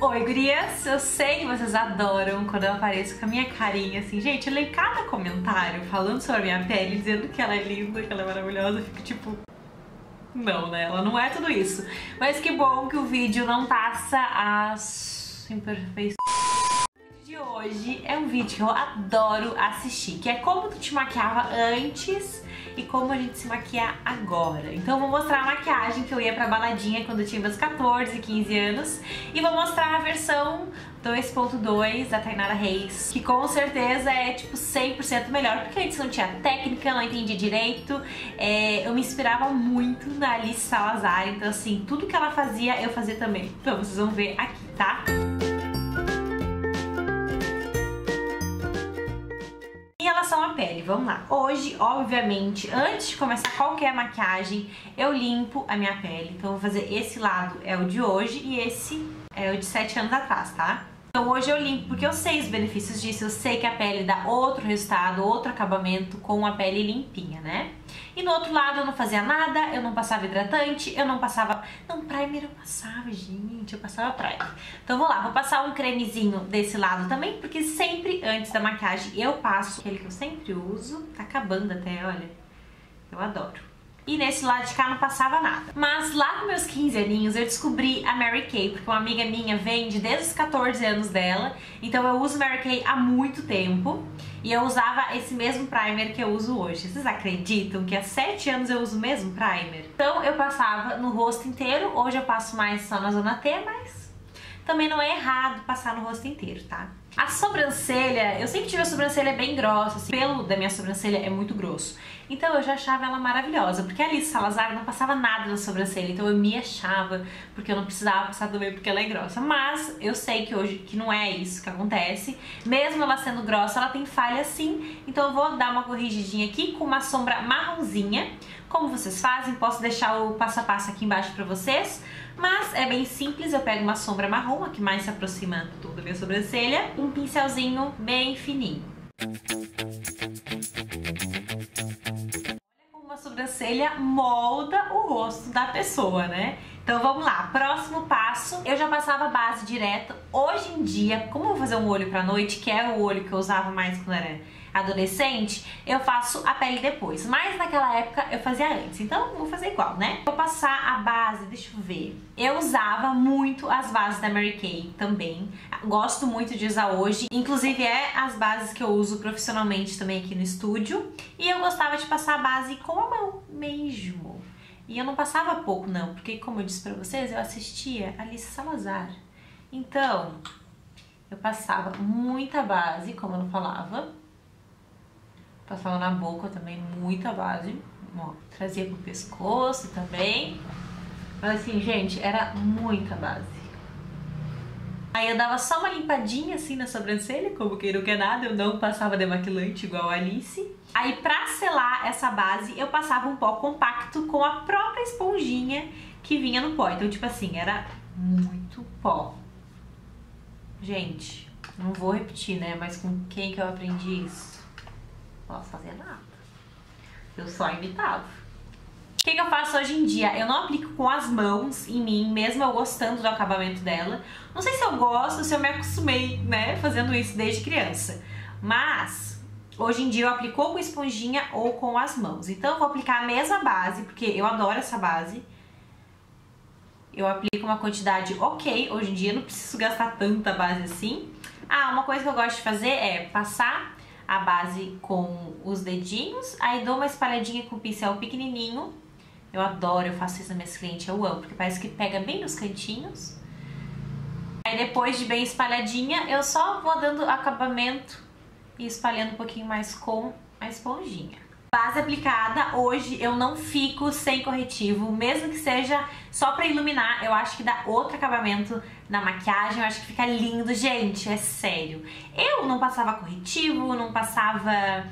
Oi, gurias! Eu sei que vocês adoram quando eu apareço com a minha carinha assim. Gente, eu leio cada comentário falando sobre a minha pele, dizendo que ela é linda, que ela é maravilhosa. Eu fico tipo... Não, né? Ela não é tudo isso. Mas que bom que o vídeo não passa as imperfeições. O vídeo de hoje é um vídeo que eu adoro assistir, que é como tu te maquiava antes e como a gente se maquia agora. Então eu vou mostrar a maquiagem que eu ia pra baladinha quando eu tinha meus 14, 15 anos e vou mostrar a versão 2.2 da Tainara Reis, que com certeza é tipo 100% melhor, porque antes não tinha técnica, não entendia direito, eu me inspirava muito na Alice Salazar, então assim, tudo que ela fazia, eu fazia também. Então vocês vão ver aqui, tá? Em relação à pele, vamos lá. Hoje, obviamente, antes de começar qualquer maquiagem, eu limpo a minha pele. Então eu vou fazer esse lado é o de hoje e esse é o de 7 anos atrás, tá? Então hoje eu limpo porque eu sei os benefícios disso, eu sei que a pele dá outro resultado, outro acabamento com a pele limpinha, né? E no outro lado eu não fazia nada, eu não passava hidratante, eu não passava... Não, primer eu passava, gente, eu passava primer. Então vou lá, vou passar um cremezinho desse lado também, porque sempre antes da maquiagem eu passo aquele que eu sempre uso, tá acabando até, olha, eu adoro. E nesse lado de cá não passava nada. Mas lá com meus 15 aninhos eu descobri a Mary Kay, porque uma amiga minha vende desde os 14 anos dela. Então eu uso Mary Kay há muito tempo. E eu usava esse mesmo primer que eu uso hoje. Vocês acreditam que há 7 anos eu uso o mesmo primer? Então eu passava no rosto inteiro. Hoje eu passo mais só na zona T, mas também não é errado passar no rosto inteiro, tá? A sobrancelha, eu sempre tive a sobrancelha bem grossa, assim, o pelo da minha sobrancelha é muito grosso. Então eu já achava ela maravilhosa, porque a Alice Salazar não passava nada na sobrancelha, então eu me achava, porque eu não precisava passar também porque ela é grossa. Mas eu sei que hoje que não é isso que acontece, mesmo ela sendo grossa, ela tem falha sim, então eu vou dar uma corrigidinha aqui com uma sombra marronzinha. Como vocês fazem, posso deixar o passo a passo aqui embaixo pra vocês, mas é bem simples, eu pego uma sombra marrom, a que mais se aproxima da minha sobrancelha, um pincelzinho bem fininho. Uma sobrancelha molda o rosto da pessoa, né? Então vamos lá, próximo passo, eu já passava base direto. Hoje em dia, como eu vou fazer um olho pra noite, que era o olho que eu usava mais quando era adolescente, eu faço a pele depois, mas naquela época eu fazia antes, então vou fazer igual, né? Vou passar a base, deixa eu ver, eu usava muito as bases da Mary Kay também, gosto muito de usar hoje, inclusive é as bases que eu uso profissionalmente também aqui no estúdio, e eu gostava de passar a base com a mão mesmo, e eu não passava pouco não, porque como eu disse pra vocês, eu assistia Alice Salazar, então eu passava muita base, como eu não falava, passava na boca também, muita base. Ó, trazia pro pescoço também. Mas assim, gente, era muita base. Aí eu dava só uma limpadinha assim na sobrancelha, como quem não quer nada. Eu não passava demaquilante igual a Alice. Aí pra selar essa base, eu passava um pó compacto com a própria esponjinha que vinha no pó. Então, tipo assim, era muito pó. Gente, não vou repetir, né? Mas com quem que eu aprendi isso? Não posso fazer nada. Eu só imitava. O que eu faço hoje em dia? Eu não aplico com as mãos em mim, mesmo eu gostando do acabamento dela. Não sei se eu gosto, se eu me acostumei, né, fazendo isso desde criança. Mas, hoje em dia eu aplico ou com esponjinha ou com as mãos. Então eu vou aplicar a mesma base, porque eu adoro essa base. Eu aplico uma quantidade ok. Hoje em dia eu não preciso gastar tanta base assim. Ah, uma coisa que eu gosto de fazer é passar a base com os dedinhos, aí dou uma espalhadinha com o pincel pequenininho. Eu adoro, eu faço isso nas minhas clientes, eu amo, porque parece que pega bem nos cantinhos. Aí depois de bem espalhadinha, eu só vou dando acabamento e espalhando um pouquinho mais com a esponjinha. Base aplicada, hoje eu não fico sem corretivo, mesmo que seja só pra iluminar, eu acho que dá outro acabamento na maquiagem, eu acho que fica lindo, gente, é sério. Eu não passava corretivo, não passava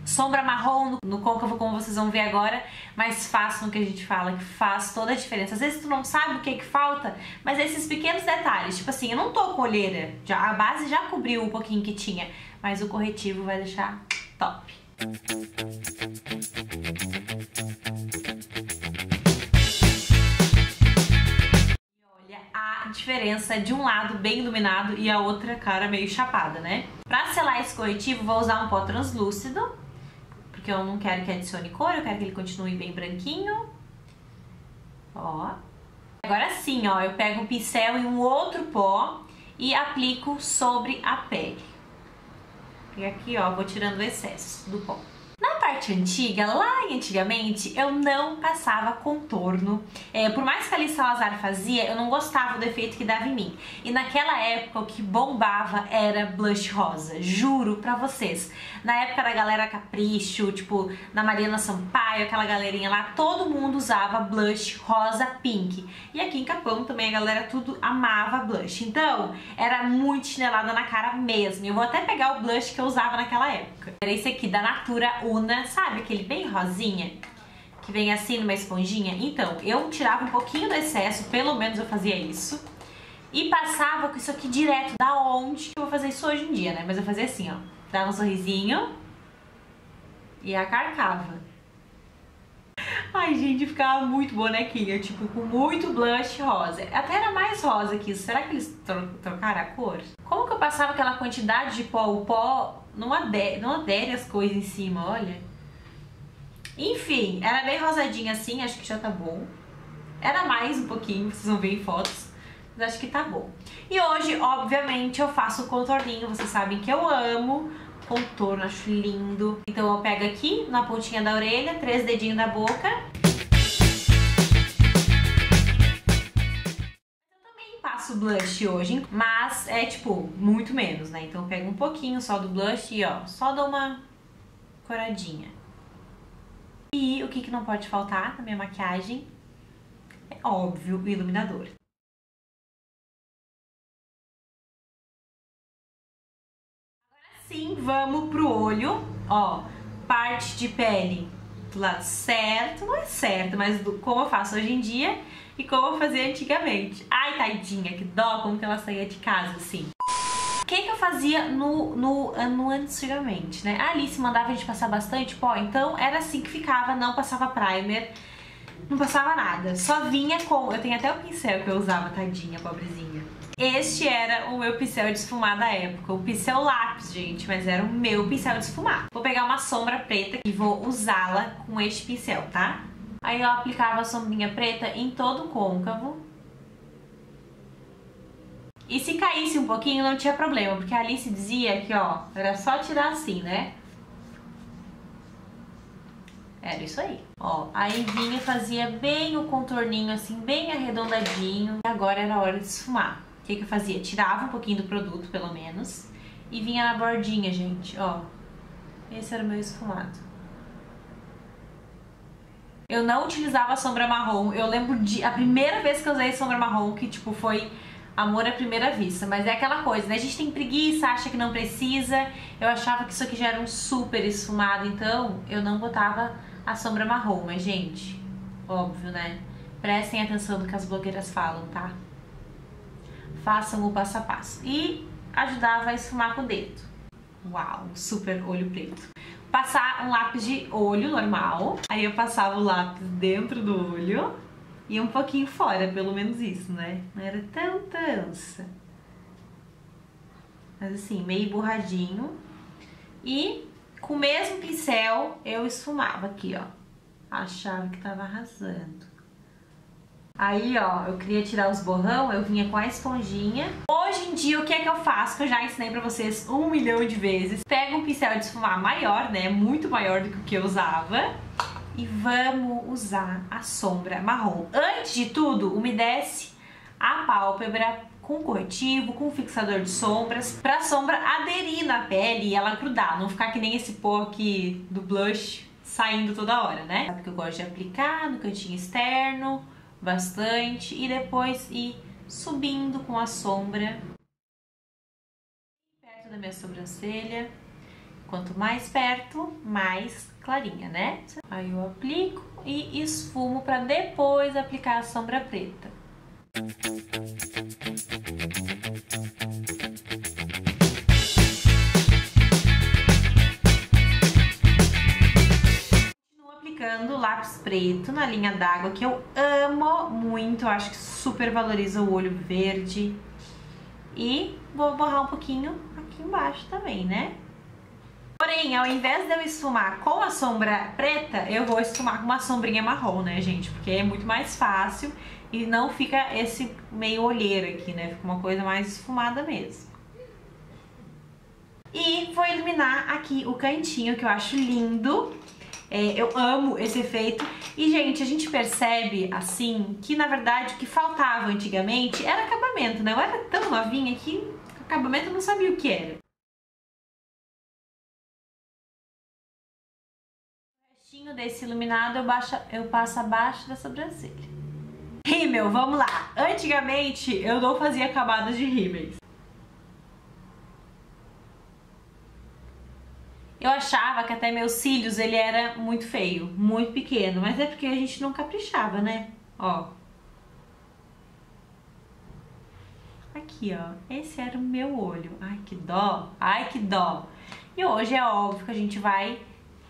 sombra marrom no côncavo, como vocês vão ver agora, mas façam o que a gente fala, que faz toda a diferença. Às vezes tu não sabe o que falta, mas esses pequenos detalhes, tipo assim, eu não tô com olheira, a base já cobriu um pouquinho que tinha, mas o corretivo vai deixar top. Olha a diferença de um lado bem iluminado e a outra cara meio chapada, né? Pra selar esse corretivo, vou usar um pó translúcido, porque eu não quero que adicione cor, eu quero que ele continue bem branquinho. Ó. Agora sim, ó, eu pego um pincel e um outro pó e aplico sobre a pele. E aqui, ó, vou tirando o excesso do pó. Na parte antiga, lá antigamente, eu não passava contorno. Por mais que a Alice Salazar fazia, eu não gostava do efeito que dava em mim. E naquela época, o que bombava era blush rosa. Juro pra vocês. Na época da galera Capricho, tipo, na Mariana Sampaio, aquela galerinha lá, todo mundo usava blush rosa pink. E aqui em Capão também a galera tudo amava blush. Então, era muito chinelada na cara mesmo. Eu vou até pegar o blush que eu usava naquela época. Era esse aqui, da Natura Una, sabe? Aquele bem rosinha, que vem assim numa esponjinha. Então, eu tirava um pouquinho do excesso, pelo menos eu fazia isso, e passava com isso aqui direto. Da onde que eu vou fazer isso hoje em dia, né? Mas eu fazia assim, ó. Dava um sorrisinho e acarcava. Ai, gente, ficava muito bonequinha, tipo, com muito blush rosa. Até era mais rosa que isso. Será que eles trocaram a cor? Como que eu passava aquela quantidade de pó? O pó não adere as coisas em cima, olha. Enfim, era bem rosadinha assim, acho que já tá bom. Era mais um pouquinho, vocês vão ver em fotos, mas acho que tá bom. E hoje, obviamente, eu faço o contorninho. Vocês sabem que eu amo contorno, acho lindo. Então eu pego aqui na pontinha da orelha, 3 dedinhos da boca. Eu também passo blush hoje, mas é tipo, muito menos, né? Então eu pego um pouquinho só do blush e ó, só dou uma coradinha. E o que não pode faltar na minha maquiagem? É óbvio, o iluminador. Sim, vamos pro olho, ó, parte de pele do lado certo, não é certo, mas como eu faço hoje em dia e como eu fazia antigamente. Ai, tadinha, que dó, como que ela saía de casa assim. O que eu fazia no antigamente, né? A Alice mandava a gente passar bastante pó, então era assim que ficava, não passava primer, não passava nada, só vinha com... Eu tenho até o pincel que eu usava, tadinha, pobrezinha. Este era o meu pincel de esfumar da época, o pincel lápis, gente, mas era o meu pincel de esfumar. Vou pegar uma sombra preta e vou usá-la com este pincel, tá? Aí eu aplicava a sombrinha preta em todo o côncavo. E se caísse um pouquinho não tinha problema, porque a Alice dizia que, ó, era só tirar assim, né? Era isso aí. Ó, aí vinha e fazia bem o contorninho assim, bem arredondadinho. E agora era a hora de esfumar. O que eu fazia? Tirava um pouquinho do produto, pelo menos, e vinha na bordinha, gente, ó. Esse era o meu esfumado. Eu não utilizava sombra marrom. Eu lembro a primeira vez que eu usei sombra marrom, que tipo foi amor à primeira vista. Mas é aquela coisa, né? A gente tem preguiça, acha que não precisa. Eu achava que isso aqui já era um super esfumado, então eu não botava a sombra marrom. Mas, gente, óbvio, né? Prestem atenção no que as blogueiras falam, tá? Façam o passo a passo. E ajudava a esfumar com o dedo. Uau, super olho preto. Passar um lápis de olho normal. Aí eu passava o lápis dentro do olho e um pouquinho fora, pelo menos isso, né? Não era tão tansa. Mas assim, meio borradinho. E com o mesmo pincel eu esfumava aqui, ó. Achava que tava arrasando. Aí, ó, eu queria tirar os borrão, eu vinha com a esponjinha. Hoje em dia, o que é que eu faço? Que eu já ensinei pra vocês 1 milhão de vezes. Pego um pincel de esfumar maior, né? Muito maior do que o que eu usava. E vamos usar a sombra marrom. Antes de tudo, umedece a pálpebra com corretivo, com fixador de sombras, pra sombra aderir na pele e ela grudar. Não ficar que nem esse pó aqui do blush saindo toda hora, né? Sabe que eu gosto de aplicar no cantinho externo bastante e depois ir subindo com a sombra perto da minha sobrancelha. Quanto mais perto, mais clarinha, né? Aí eu aplico e esfumo para depois aplicar a sombra preta. Aplicando lápis preto na linha d'água, que eu amo muito, eu acho que super valoriza o olho verde. E vou borrar um pouquinho aqui embaixo também, né? Porém, ao invés de eu esfumar com a sombra preta, eu vou esfumar com uma sombrinha marrom, né, gente? Porque é muito mais fácil e não fica esse meio olheira aqui, né? Fica uma coisa mais esfumada mesmo. E vou iluminar aqui o cantinho, que eu acho lindo. Eu amo esse efeito. E, gente, a gente percebe, assim, que na verdade o que faltava antigamente era acabamento, né? Eu era tão novinha que acabamento eu não sabia o que era. O restinho desse iluminado eu passo abaixo da sobrancelha. Rímel, vamos lá. Antigamente eu não fazia camadas de rímel. Eu achava que até meus cílios ele era muito feio, muito pequeno, mas é porque a gente não caprichava, né? Ó. Aqui, ó. Esse era o meu olho. Ai, que dó. Ai, que dó. E hoje é óbvio que a gente vai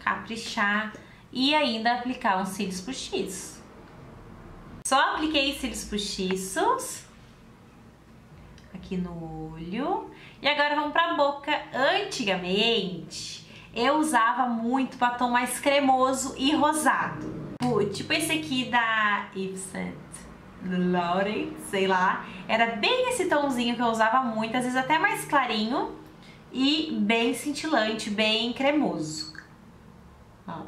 caprichar e ainda aplicar uns cílios postiços. Só apliquei cílios postiços aqui no olho. E agora vamos pra boca. Antigamente eu usava muito batom mais cremoso e rosado. Tipo esse aqui da Yves Saint Laurent, sei lá. Era bem esse tomzinho que eu usava muito, às vezes até mais clarinho e bem cintilante, bem cremoso. Ó.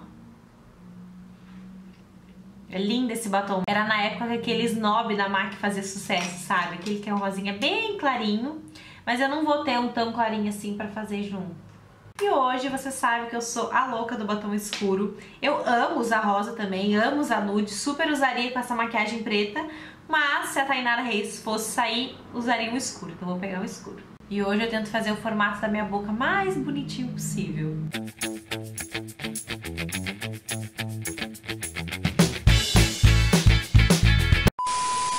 É lindo esse batom. Era na época que aquele Snob da MAC fazia sucesso, sabe? Aquele que é um rosinha bem clarinho, mas eu não vou ter um tão clarinho assim pra fazer junto. E hoje você sabe que eu sou a louca do batom escuro. Eu amo usar rosa também, amo usar nude, super usaria com essa maquiagem preta, mas se a Tainara Reis fosse sair, usaria o escuro, então vou pegar o escuro. E hoje eu tento fazer o formato da minha boca mais bonitinho possível.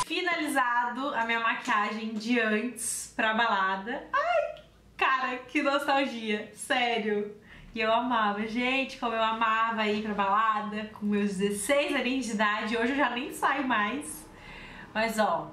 Finalizado a minha maquiagem de antes pra balada. Ai! Cara, que nostalgia, sério. E eu amava, gente, como eu amava ir pra balada com meus 16 aninhos de idade. Hoje eu já nem saio mais. Mas ó,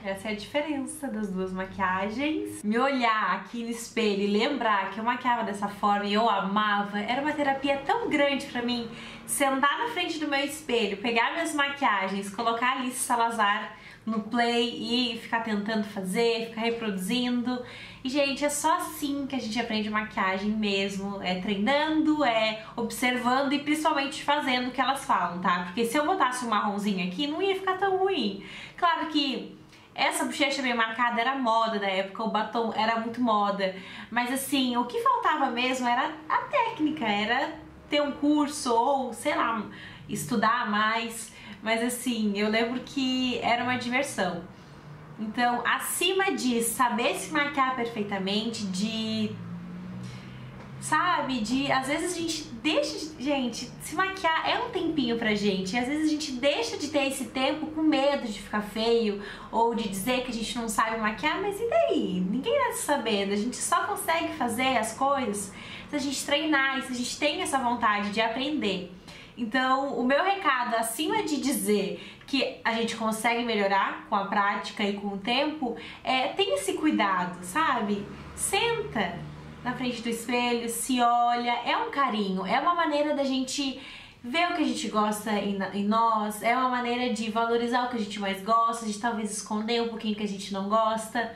essa é a diferença das duas maquiagens. Me olhar aqui no espelho e lembrar que eu maquiava dessa forma e eu amava, era uma terapia tão grande pra mim. Sentar na frente do meu espelho, pegar minhas maquiagens, colocar a Alice Salazar no play e ficar tentando fazer, ficar reproduzindo. E, gente, é só assim que a gente aprende maquiagem mesmo, é treinando, é observando e principalmente fazendo o que elas falam, tá? Porque se eu botasse um marronzinho aqui, não ia ficar tão ruim. Claro que essa bochecha bem marcada era moda da época, o batom era muito moda, mas assim, o que faltava mesmo era a técnica, era ter um curso ou, sei lá, estudar mais. Mas assim, eu lembro que era uma diversão. Então, acima de saber se maquiar perfeitamente, às vezes a gente deixa, gente, se maquiar é um tempinho pra gente, e às vezes a gente deixa de ter esse tempo com medo de ficar feio, ou de dizer que a gente não sabe maquiar, mas e daí? Ninguém nasce sabendo, a gente só consegue fazer as coisas se a gente treinar, e se a gente tem essa vontade de aprender. Então, o meu recado, acima de dizer que a gente consegue melhorar com a prática e com o tempo, tem esse cuidado, sabe? Senta na frente do espelho, se olha, é um carinho, é uma maneira da gente ver o que a gente gosta em nós, é uma maneira de valorizar o que a gente mais gosta, de talvez esconder um pouquinho que a gente não gosta.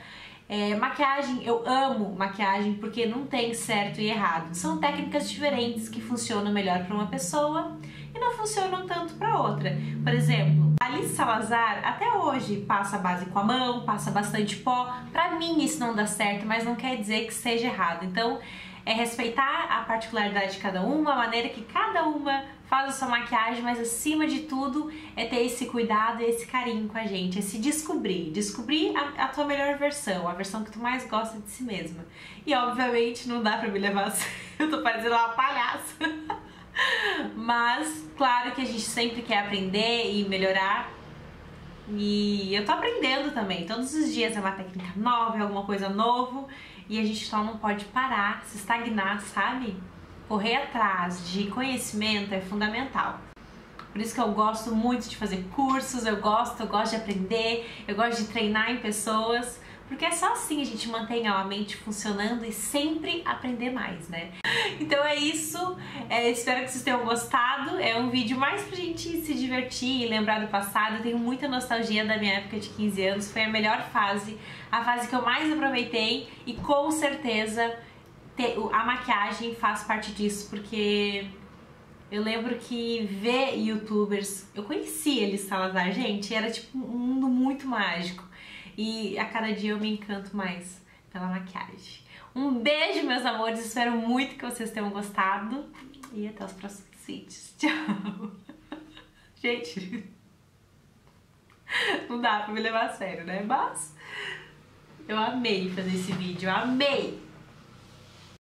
Maquiagem, eu amo maquiagem porque não tem certo e errado. São técnicas diferentes que funcionam melhor para uma pessoa e não funcionam tanto para outra. Por exemplo, a Alice Salazar até hoje passa a base com a mão, passa bastante pó. Para mim isso não dá certo, mas não quer dizer que seja errado. Então, é respeitar a particularidade de cada uma, a maneira que cada uma faz a sua maquiagem, mas acima de tudo é ter esse cuidado e esse carinho com a gente, é se descobrir a tua melhor versão, a versão que tu mais gosta de si mesma. E obviamente não dá pra me levar a sério, eu tô parecendo uma palhaça. Mas claro que a gente sempre quer aprender e melhorar. E eu tô aprendendo também, todos os dias é uma técnica nova, é alguma coisa novo, e a gente só não pode parar, se estagnar, sabe? Correr atrás de conhecimento é fundamental. Por isso que eu gosto muito de fazer cursos, eu gosto de aprender, eu gosto de treinar em pessoas, porque é só assim a gente mantém a mente funcionando e sempre aprender mais, né? Então é isso, espero que vocês tenham gostado. É um vídeo mais pra gente se divertir e lembrar do passado. Eu tenho muita nostalgia da minha época de 15 anos, foi a melhor fase, a fase que eu mais aproveitei, e com certeza a maquiagem faz parte disso, porque eu lembro que ver youtubers, eu conheci Elis Salazar, gente, era tipo um mundo muito mágico. E a cada dia eu me encanto mais pela maquiagem. Um beijo, meus amores, espero muito que vocês tenham gostado. E até os próximos vídeos. Tchau! Gente, não dá pra me levar a sério, né? Mas eu amei fazer esse vídeo, eu amei!